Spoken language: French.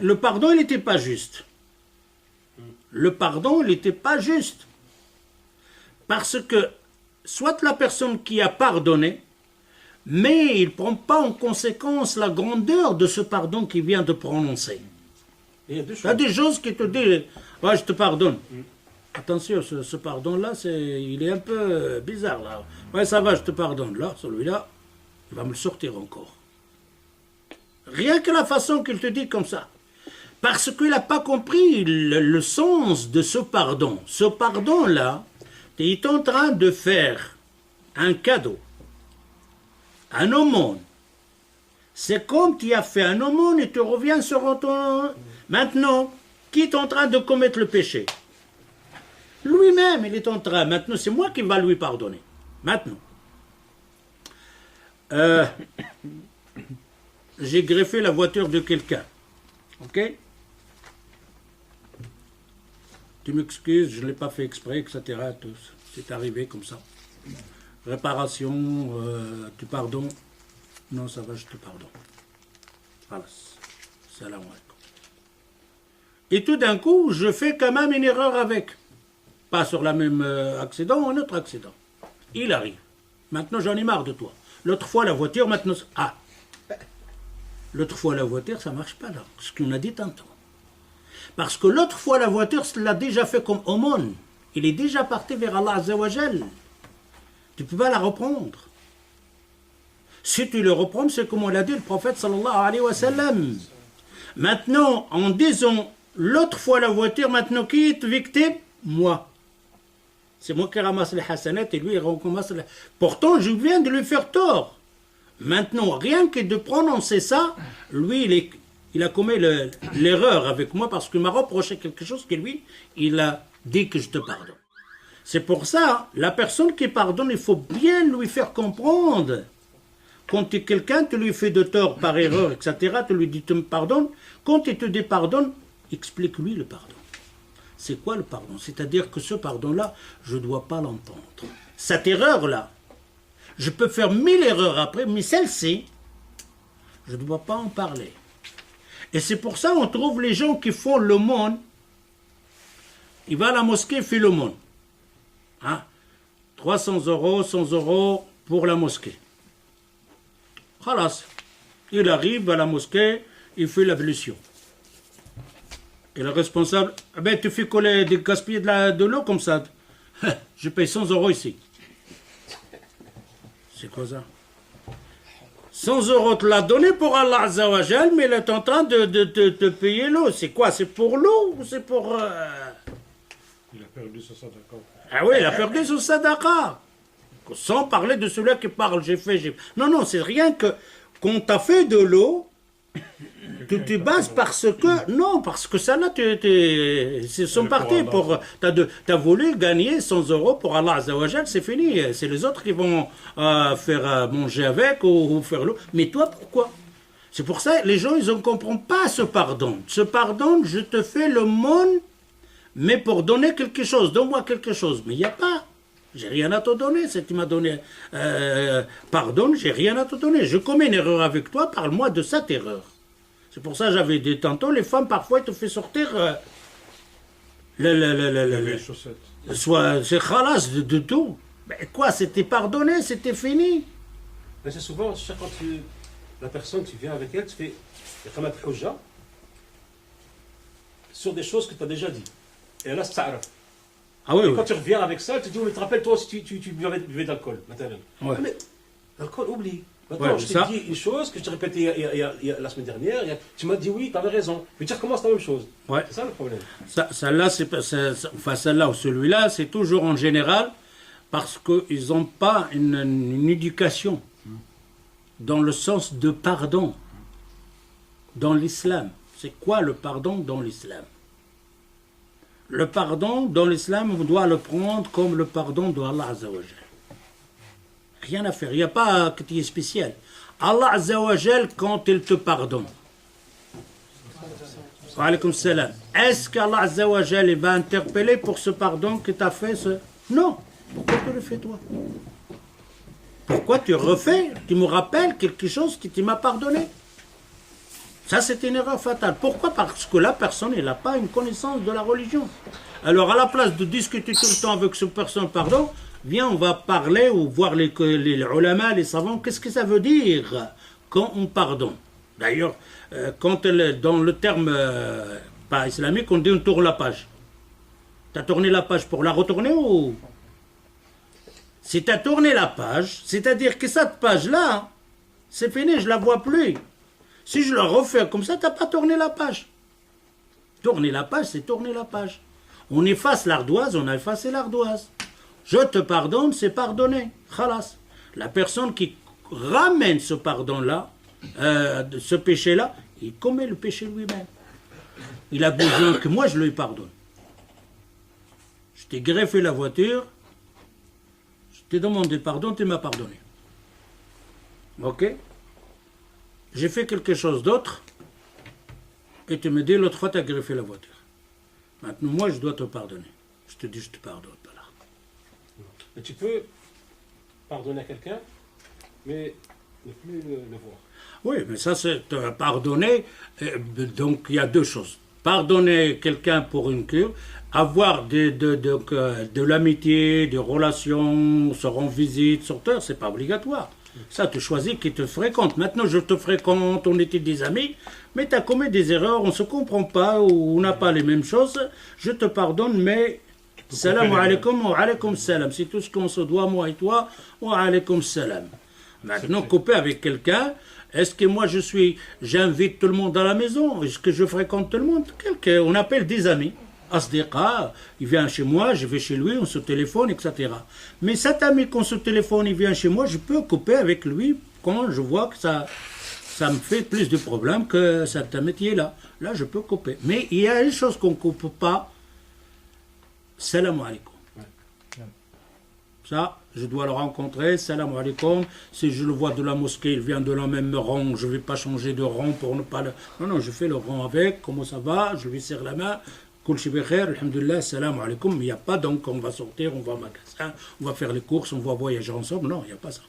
le pardon, il n'était pas juste. Le pardon, il n'était pas juste. Parce que, soit la personne qui a pardonné, mais il ne prend pas en conséquence la grandeur de ce pardon qu'il vient de prononcer. Il y a des choses qui te disent, ouais, je te pardonne. Attention, ce pardon-là, il est un peu bizarre, là. Ouais, ça va, je te pardonne. Là, celui-là, il va me le sortir encore. Rien que la façon qu'il te dit comme ça. Parce qu'il n'a pas compris le sens de ce pardon. Ce pardon-là, il est en train de faire un cadeau, un aumône. C'est comme tu as fait un aumône et tu reviens sur ton... Maintenant, qui est en train de commettre le péché? Lui-même, il est en train. Maintenant, c'est moi qui va lui pardonner. Maintenant. J'ai greffé la voiture de quelqu'un. Ok? Tu m'excuses, je ne l'ai pas fait exprès, etc. C'est arrivé comme ça. Réparation, tu pardonnes. Non, ça va, je te pardonne. Voilà. Salam alaikum. Et tout d'un coup, je fais quand même une erreur avec. Pas sur le même accident, un autre accident. Il arrive. Maintenant, j'en ai marre de toi. L'autre fois, la voiture, maintenant... Ah. L'autre fois, la voiture, ça ne marche pas là. Ce qu'on a dit tantôt. Parce que l'autre fois, la voiture, l'a déjà fait comme aumône. Il est déjà parti vers Allah Azza wa Jal. Tu ne peux pas la reprendre. Si tu le reprends, c'est comme on l'a dit le prophète sallallahu alayhi wa sallam. Maintenant, en disant l'autre fois la voiture, maintenant qui est victime? Moi. C'est moi qui ramasse les hasanats et lui il recommence les... Pourtant, je viens de lui faire tort. Maintenant, rien que de prononcer ça, lui, il a commis l'erreur avec moi parce qu'il m'a reproché quelque chose que lui, il a dit que je te pardonne. C'est pour ça, la personne qui pardonne, il faut bien lui faire comprendre. Quand quelqu'un te lui fait de tort par erreur, etc., tu lui dis tu me pardonnes. Quand il te dit pardonne, explique-lui le pardon. C'est quoi le pardon? C'est-à-dire que ce pardon-là, je ne dois pas l'entendre. Cette erreur-là, je peux faire 1000 erreurs après, mais celle-ci, je ne dois pas en parler. Et c'est pour ça qu'on trouve les gens qui font l'aumône. Il va à la mosquée, il fait l'aumône. 300 €, 100 € pour la mosquée. Khalas. Il arrive à la mosquée, il fait l'ablution. Et le responsable, tu fais coller des gaspiller de l'eau comme ça. Je paye 100 € ici. C'est quoi ça? 100 € te l'a donné pour Allah Azza wa Jal, mais il est en train de payer l'eau. C'est quoi? C'est pour l'eau ou c'est pour... Il a perdu son sadaqa. Ah oui, il a perdu son sadaqa. Sans parler de celui qui parle, j'ai fait... Non, non, c'est rien que... Qu'on t'a fait de l'eau, tu te bases parce que... Non, parce que ça là, ils sont partis pour... T'as voulu gagner 100 € pour Allah Azza wa Jal, c'est fini. C'est les autres qui vont faire manger avec ou faire l'eau. Mais toi, pourquoi? C'est pour ça, les gens, ils ne comprennent pas ce pardon. Ce pardon, je te fais l'aumône, mais pour donner quelque chose. Donne-moi quelque chose. Mais il n'y a pas. J'ai rien à te donner. Si tu m'as donné pardon, j'ai rien à te donner. Je commets une erreur avec toi, parle-moi de cette erreur. C'est pour ça que j'avais dit tantôt, les femmes, parfois, elles te font sortir les chaussettes. Soit c'est khalas de tout. Mais quoi, c'était pardonné, c'était fini. Mais c'est souvent, quand la personne, tu viens avec elle, tu fais comme un hujja sur des choses que tu as déjà dit. Et là, c'est ça. Ah oui, et oui. quand tu reviens avec ça, tu te dis, mais te rappelles, toi aussi, tu buvais d'alcool, maintenant. Ouais. Mais l'alcool, oublie. Maintenant, Ouais, je t'ai ça. dit une chose que je t'ai répétée la semaine dernière. Tu m'as dit oui, tu avais raison. Mais tu recommences la même chose. Ouais. C'est ça le problème. Celle-là, enfin celle-là ou celui-là, c'est toujours en général parce qu'ils n'ont pas une éducation dans le sens de pardon dans l'islam. C'est quoi le pardon dans l'islam? Le pardon dans l'islam, on doit le prendre comme le pardon de Allah Azza wa Jal. Rien à faire, il n'y a pas que tu es spécial. Allah Azza wa Jal, quand il te pardonne, wa alaykoum salam, est-ce qu'Allah Azza wa Jal il va interpeller pour ce pardon que tu as fait Non. Pourquoi tu le fais toi? Pourquoi tu refais? Tu me rappelles quelque chose que tu m'as pardonné? Ça, c'est une erreur fatale. Pourquoi? Parce que la personne, elle n'a pas une connaissance de la religion. Alors, à la place de discuter tout le temps avec cette personne, pardon, viens, on va parler ou voir les ulama, les savants, qu'est-ce que ça veut dire quand on pardonne. D'ailleurs, dans le terme pas islamique, on dit on tourne la page. Tu as tourné la page pour la retourner ou... Si tu as tourné la page, c'est-à-dire que cette page-là, c'est fini, je ne la vois plus. Si je la refais comme ça, tu n'as pas tourné la page. Tourner la page, c'est tourner la page. On efface l'ardoise, on a effacé l'ardoise. Je te pardonne, c'est pardonner. Khalas. La personne qui ramène ce pardon-là, ce péché-là, il commet le péché lui-même. Il a besoin que moi je lui pardonne. Je t'ai greffé la voiture, je t'ai demandé pardon, tu m'as pardonné. Ok? J'ai fait quelque chose d'autre, et tu me dis l'autre fois tu as greffé la voiture. Maintenant, moi je dois te pardonner. Je te dis, je te pardonne pas là. Mais tu peux pardonner à quelqu'un, mais ne plus le voir. Oui, mais ça c'est pardonner. Donc il y a deux choses. Pardonner quelqu'un pour une cure, avoir de l'amitié, des relations, se rendre visite, sortir, c'est pas obligatoire. Ça, tu choisis qui te fréquente. Maintenant, je te fréquente, on était des amis, mais tu as commis des erreurs, on ne se comprend pas, ou on n'a pas les mêmes choses. Je te pardonne, mais salam alaikum wa alaikum salam. C'est tout ce qu'on se doit, moi et toi, wa alaikum salam. Maintenant, couper avec quelqu'un, est-ce que moi j'invite tout le monde à la maison? Est-ce que je fréquente tout le monde? Quelqu'un, on appelle des amis. Asdiqa, il vient chez moi, je vais chez lui, on se téléphone, etc. Mais cet ami qu'on se téléphone, il vient chez moi, je peux couper avec lui quand je vois que ça me fait plus de problèmes que cet métier-là. Là, je peux couper. Mais il y a une chose qu'on ne coupe pas. Salam alaikum. Ça, je dois le rencontrer. Salam alaikum. Si je le vois de la mosquée, il vient de la même rang, je ne vais pas changer de rang pour ne pas le... Non, je fais le rang avec. Comment ça va? Je lui serre la main. Kul shi bi khair, alhamdulillah, salam alaikum. Il n'y a pas donc on va sortir, on va au magasin, on va faire les courses, on va voyager ensemble. Non, il n'y a pas ça.